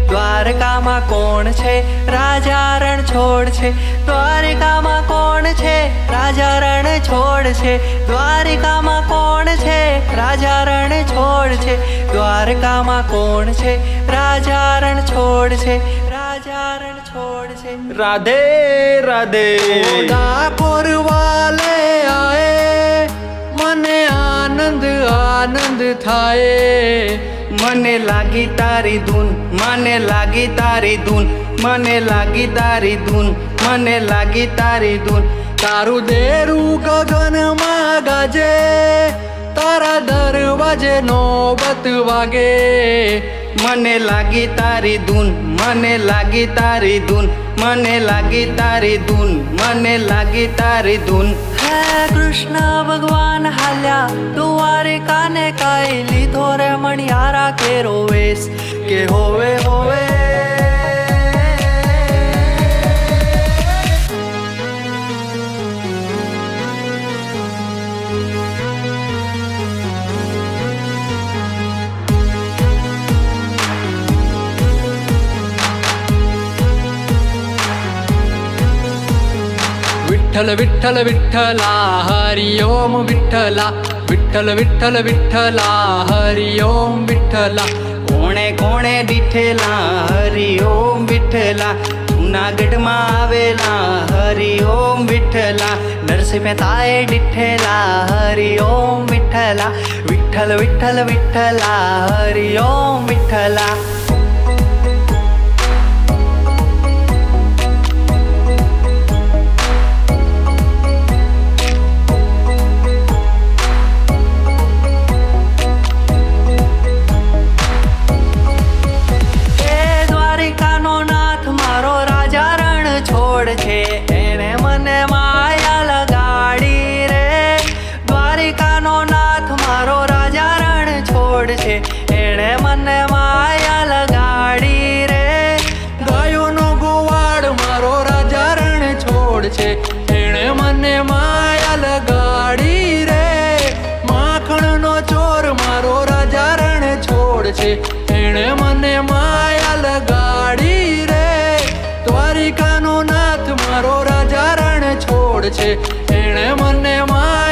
દ્વારકામાં કોણ છે રાજા રણ છોડ છે દ્વારકામાં કોણ છે રાજા રણ છોડ છે દ્વારકામાં કોણ છે રાજા રણ છોડ છે દ્વારકામાં કોણ છે રાજા રણ છોડ છે રાજા રણ છોડ છે राधे राधे ડાકોર વાલે આए મને આનંદ આનંદ થાય મને લાગી તારી ધૂન મને લાગી તારી ધૂન મને લાગી તારી ધૂન મને લાગી તારી ધૂન તારું દેરું ગગનમાં ગાજે તારા દરવાજે નોબત વાગે મને લાગી તારી ધૂન મને લાગી તારી ધૂન મને લાગી તારી ધૂન મને લાગી તારી ધૂન હે કૃષ્ણ ભગવાન હાલ્યા દ્વારકાને કાઈ લીધો રે મણિયારા કેરો વેશ કે હોવે હોવે विठ्ठल विठ्ठल विठ्ठला हरि ओम विठ्ठला विठ्ठल विठ्ठल विठ्ठला हरि ओम विठ्ठला કોણે કોણે દીઠેલા હરિ ઓમ વિઠ્ઠલા જૂનાગઢમાં આવેલા હરિ ઓમ વિઠ્ઠલા નરસિંહ મહેતાએ દીઠેલા હરિ ઓમ વિઠ્ઠલા વિઠ્ઠલ વિઠ્ઠલ વિઠ્ઠલા હરિ ઓમ વિઠ્ઠલા છે એને મને માયા લગાડી રે દ્વારિકાનો નાથ મારો રાજા રણ છોડ છે એણે મને માયા લગાડી રે ગાયોનો ગોવાળ મારો રાજા રણ છોડ છે એણે મને માયા લગાડી રે માખણનો ચોર મારો રાજા રણ છોડ છે એણે મને માયા લગાડી રે દ્વારિકાનો નાથ મારો રાજા રણ છોડ છે એણે મને માયા